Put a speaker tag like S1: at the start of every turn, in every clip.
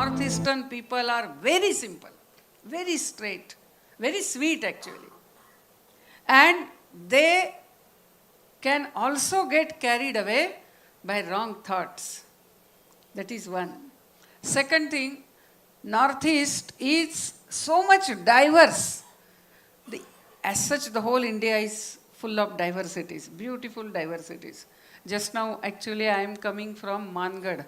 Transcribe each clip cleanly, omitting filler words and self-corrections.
S1: northeastern people are very simple, very straight, very sweet actually. And they can also get carried away by wrong thoughts. That is one. Second thing, Northeast is so much diverse. As such, the whole India is full of diversities, beautiful diversities. Just now, actually, I am coming from Mangad.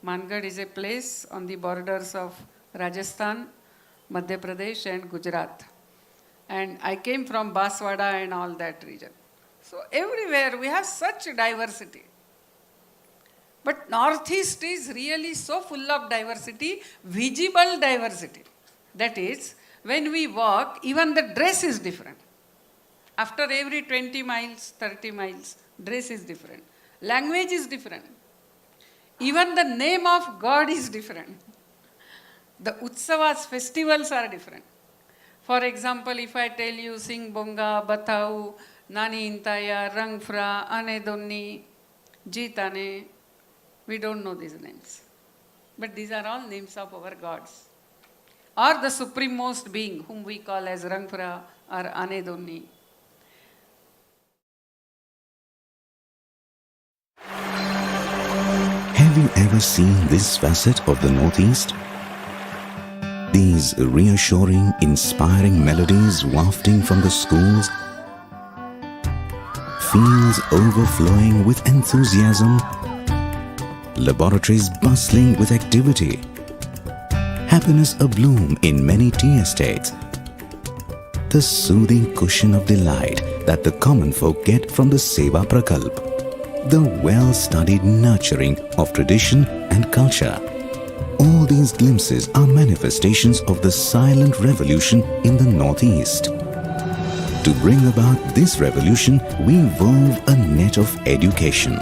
S1: Mangad is a place on the borders of Rajasthan, Madhya Pradesh and Gujarat. And I came from Baswada and all that region. So everywhere we have such diversity. But Northeast is really so full of diversity, visible diversity. That is, when we walk, even the dress is different. After every 20 miles, 30 miles, dress is different. Language is different. Even the name of God is different. The Utsavas, festivals are different. For example, if I tell you Sing Bonga, Bathau, Nani Intaya, Rangfra, Anedonni, Jitane, we don't know these names. But these are all names of our gods. Or the supremost being, whom we call as Rangfra or Anedonni.
S2: Have you ever seen this facet of the Northeast? These reassuring, inspiring melodies wafting from the schools, fields overflowing with enthusiasm, laboratories bustling with activity, happiness abloom in many tea estates, the soothing cushion of delight that the common folk get from the Seva Prakalp, the well-studied nurturing of tradition and culture. All these glimpses are manifestations of the silent revolution in the Northeast. To bring about this revolution, we wove a net of education.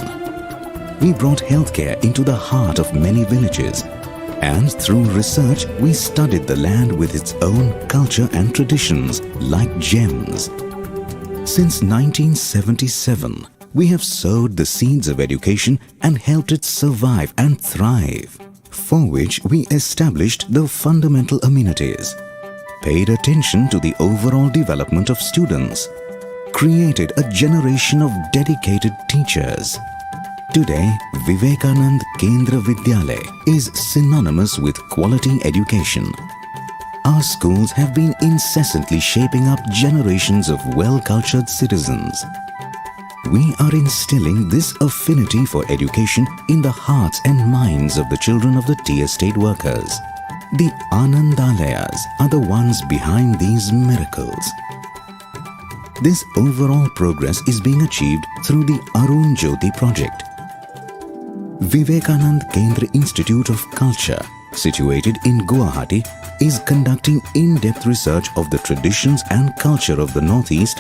S2: We brought healthcare into the heart of many villages, and through research, we studied the land with its own culture and traditions like gems. Since 1977, we have sowed the seeds of education and helped it survive and thrive, for which we established the fundamental amenities, paid attention to the overall development of students, created a generation of dedicated teachers. Today, Vivekananda Kendra Vidyalayas is synonymous with quality education. Our schools have been incessantly shaping up generations of well-cultured citizens. We are instilling this affinity for education in the hearts and minds of the children of the tea estate workers. The Anandalayas are the ones behind these miracles. This overall progress is being achieved through the Arun Jyoti project. Vivekananda Kendra Institute of Culture, situated in Guwahati, is conducting in-depth research of the traditions and culture of the Northeast,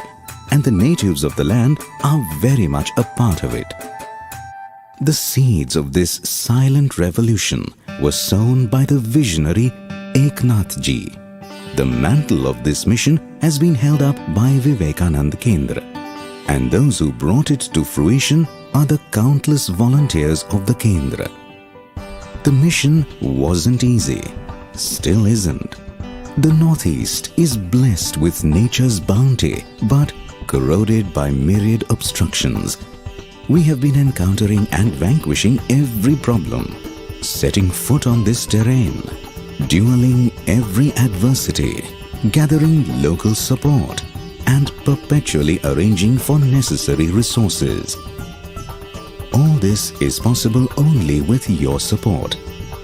S2: and the natives of the land are very much a part of it. The seeds of this silent revolution were sown by the visionary Eknath Ji. The mantle of this mission has been held up by Vivekananda Kendra, and those who brought it to fruition are the countless volunteers of the Kendra. The mission wasn't easy, still isn't. The Northeast is blessed with nature's bounty, but corroded by myriad obstructions. We have been encountering and vanquishing every problem, setting foot on this terrain, dueling every adversity, gathering local support, and perpetually arranging for necessary resources. All this is possible only with your support,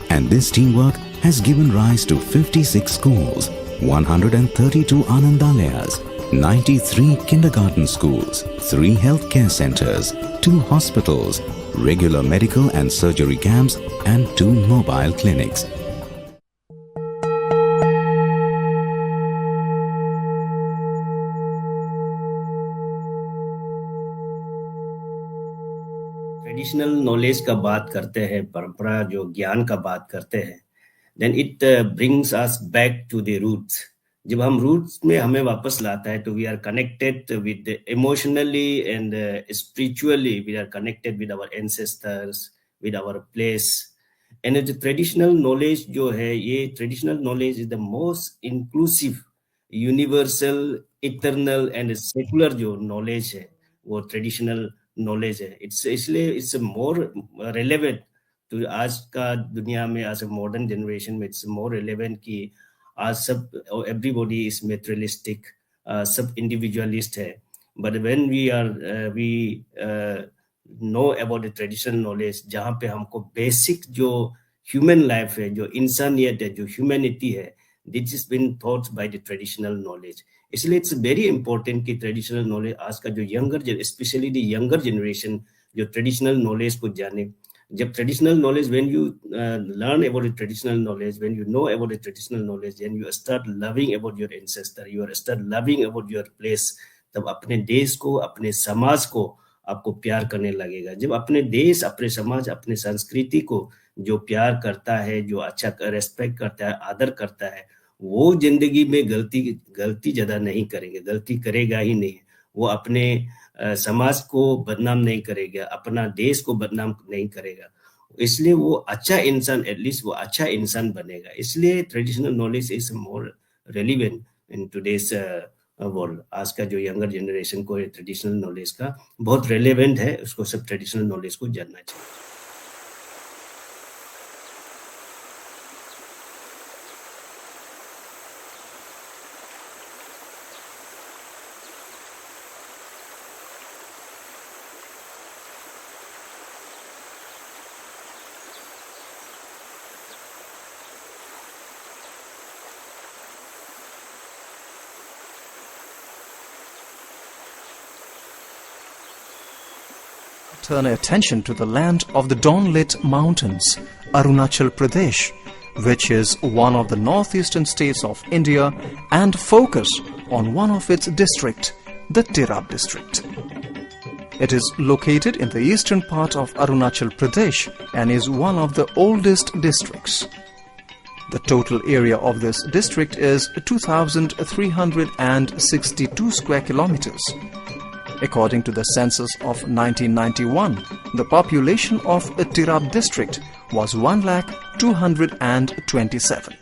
S2: and this teamwork has given rise to 56 schools, 132 Anandalayas, 93 kindergarten schools, 3 healthcare centers, 2 hospitals, regular medical and surgery camps, and 2 mobile clinics.
S3: Traditional knowledge का बात करते हैं, परंपरा जो ज्ञान का बात करते हैं, then it brings us back to the roots. जब हम रूट्स में हमें वापस लाता है तो we are connected with emotionally and spiritually, we are connected with our ancestors, with our place, and जो ट्रेडिशनल नॉलेज जो है, ये traditional knowledge is the most inclusive, universal, eternal and secular जो नॉलेज है वो ट्रेडिशनल नॉलेज है. इसलिए it's more relevant तो आज का दुनिया में, आज मॉडर्न जनरेशन में इट्स मोर रेलेवेंट कि आज सब एवरीबॉडी इज मेटेरियलिस्टिक, सब इंडिविजुअलिस्ट है. But when we know about the traditional knowledge, जहाँ पे हमको बेसिक जो ह्यूमन लाइफ है, जो इंसानियत है, जो ह्यूमैनिटी है, this is been thought by the traditional knowledge. इसलिए इट्स वेरी इंपॉर्टेंट कि ट्रेडिशनल नॉलेज आज का जो younger, especially the younger generation, जो ट्रेडिशनल नॉलेज को जाने. जब traditional knowledge, when you learn about the traditional knowledge, when you know about the traditional knowledge, then you start loving about your ancestor, you are start loving about your place. तब अपने देश को, अपने समाज को आपको प्यार करने लगेगा. जब अपने देश, अपने समाज, अपने संस्कृति को जो प्यार करता है, जो अच्छा रेस्पेक्ट करता है, आदर करता है, वो जिंदगी में गलती ज्यादा नहीं करेंगे, गलती करेगा ही नहीं. वो अपने समाज को बदनाम नहीं करेगा, अपना देश को बदनाम नहीं करेगा. इसलिए वो अच्छा इंसान, एटलीस्ट वो अच्छा इंसान बनेगा. इसलिए traditional knowledge is more relevant in today's world. आज का जो यंगर जनरेशन को ट्रेडिशनल नॉलेज का बहुत रेलेवेंट है, उसको सब ट्रेडिशनल नॉलेज को जानना चाहिए.
S4: Turn attention to the land of the dawn-lit mountains, Arunachal Pradesh, which is one of the northeastern states of India, and focus on one of its district, the Tirap district. It is located in the eastern part of Arunachal Pradesh and is one of the oldest districts. The total area of this district is 2,362 square kilometers. According to the census of 1991, the population of Tirap district was 1,227,000.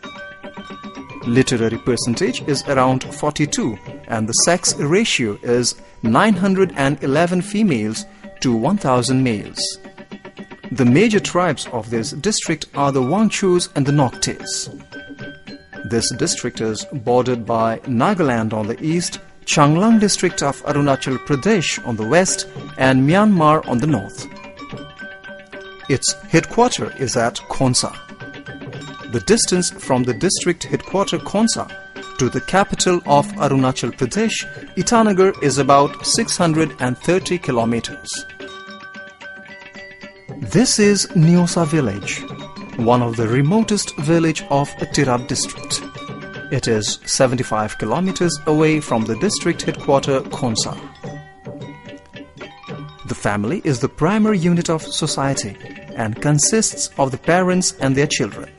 S4: Literary percentage is around 42 and the sex ratio is 911 females to 1,000 males. The major tribes of this district are the Wangchus and the Noktes. This district is bordered by Nagaland on the east, Changlang district of Arunachal Pradesh on the west, and Myanmar on the north. Its headquarters is at Khonsa. The distance from the district headquarters Khonsa to the capital of Arunachal Pradesh, Itanagar, is about 630 kilometers. This is Nyosa village, one of the remotest village of Tirap district. It is 75 kilometers away from the district headquarters Khonsa. The family is the primary unit of society and consists of the parents and their children.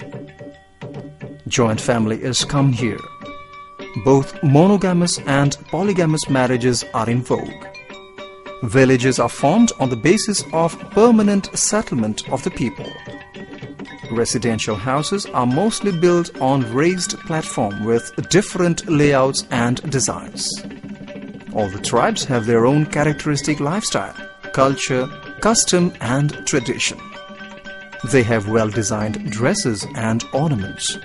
S4: Joint family is common here. Both monogamous and polygamous marriages are in vogue. Villages are formed on the basis of permanent settlement of the people. Residential houses are mostly built on raised platform with different layouts and designs. All the tribes have their own characteristic lifestyle, culture, custom and tradition. They have well-designed dresses and ornaments.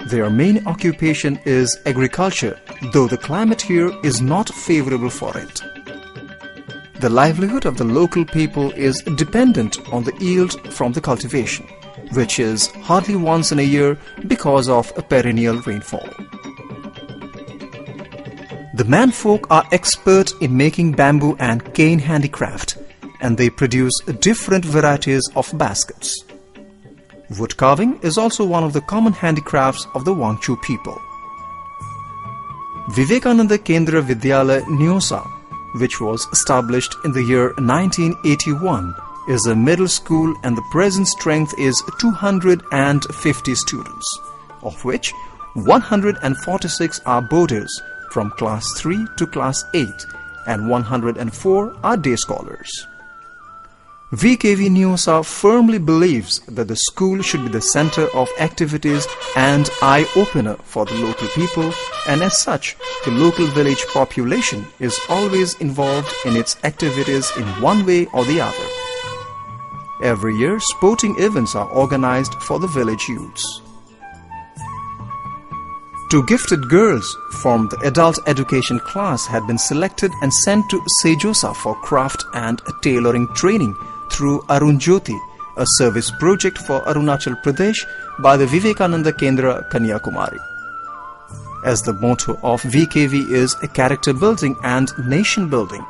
S4: Their main occupation is agriculture, though the climate here is not favorable for it. The livelihood of the local people is dependent on the yield from the cultivation, which is hardly once in a year because of a perennial rainfall. The manfolk are expert in making bamboo and cane handicraft, and they produce different varieties of baskets. Wood carving is also one of the common handicrafts of the Wangchu people. Vivekananda Kendra Vidyalayas Nyosa, which was established in the year 1981, is a middle school and the present strength is 250 students, of which 146 are boarders from class 3 to class 8 and 104 are day scholars. VKV Neosa firmly believes that the school should be the center of activities and eye-opener for the local people, and as such, the local village population is always involved in its activities in one way or the other. Every year, sporting events are organized for the village youths. Two gifted girls from the adult education class had been selected and sent to Sejosa for craft and tailoring training through Arun Jyoti, a service project for Arunachal Pradesh by the Vivekananda Kendra Kanyakumari. As the motto of VKV is character building and nation building,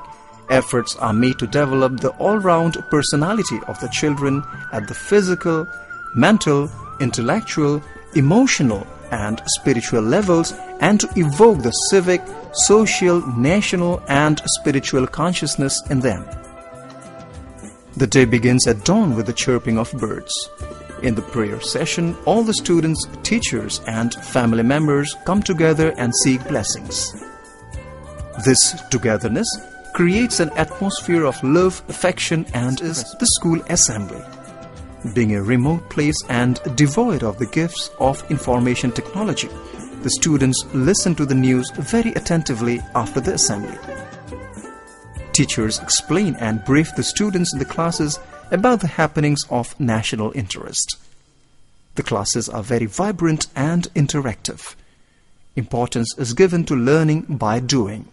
S4: efforts are made to develop the all-round personality of the children at the physical, mental, intellectual, emotional and spiritual levels, and to evoke the civic, social, national and spiritual consciousness in them. The day begins at dawn with the chirping of birds. In the prayer session, all the students, teachers and family members come together and seek blessings. This togetherness creates an atmosphere of love, affection and is the school assembly. Being a remote place and devoid of the gifts of information technology, the students listen to the news very attentively after the assembly. Teachers explain and brief the students in the classes about the happenings of national interest. The classes are very vibrant and interactive. Importance is given to learning by doing.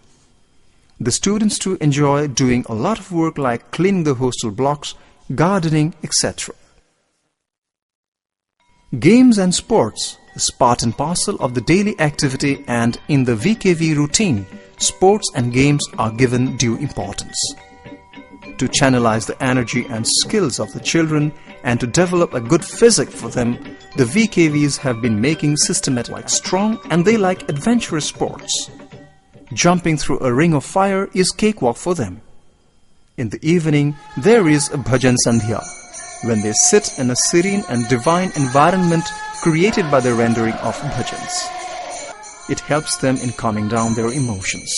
S4: The students too enjoy doing a lot of work like cleaning the hostel blocks, gardening, etc. Games and sports is part and parcel of the daily activity, and in the VKV routine, sports and games are given due importance. To channelize the energy and skills of the children and to develop a good physique for them, the VKVs have been making systematic strong and they like adventurous sports. Jumping through a ring of fire is cakewalk for them. In the evening, there is a bhajan sandhya, when they sit in a serene and divine environment created by the rendering of bhajans. It helps them in calming down their emotions.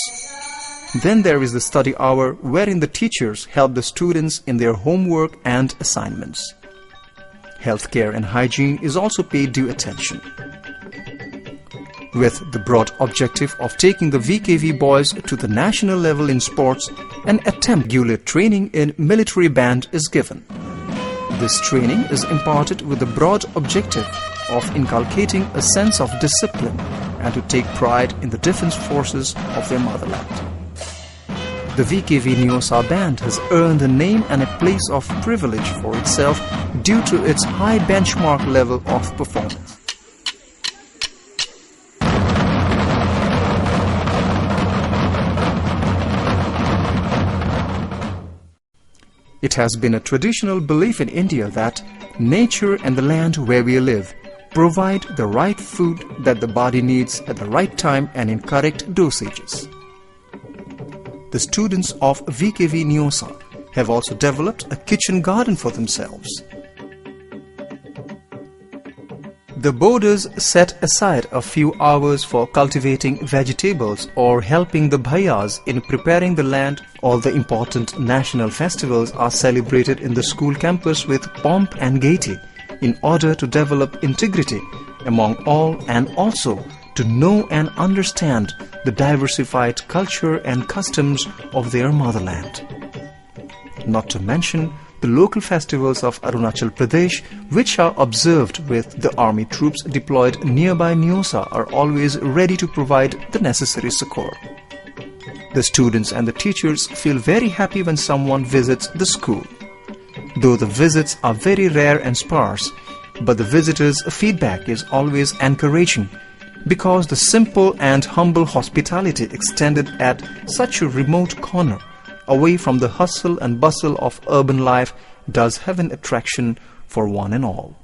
S4: Then there is the study hour, wherein the teachers help the students in their homework and assignments. Healthcare and hygiene is also paid due attention. With the broad objective of taking the VKV boys to the national level in sports, an attempt regular training in military band is given. This training is imparted with the broad objective of inculcating a sense of discipline and to take pride in the defense forces of their motherland. The VKV Neosa band has earned a name and a place of privilege for itself due to its high benchmark level of performance. It has been a traditional belief in India that nature and the land where we live provide the right food that the body needs at the right time and in correct dosages. The students of VKV Neosa have also developed a kitchen garden for themselves. The boarders set aside a few hours for cultivating vegetables or helping the bhaiyas in preparing the land. All the important national festivals are celebrated in the school campus with pomp and gaiety in order to develop integrity among all and also to know and understand the diversified culture and customs of their motherland. Not to mention the local festivals of Arunachal Pradesh, which are observed with the army troops deployed nearby Neosa, are always ready to provide the necessary succor. The students and the teachers feel very happy when someone visits the school. Though the visits are very rare and sparse, but the visitors' feedback is always encouraging because the simple and humble hospitality extended at such a remote corner away from the hustle and bustle of urban life does have an attraction for one and all.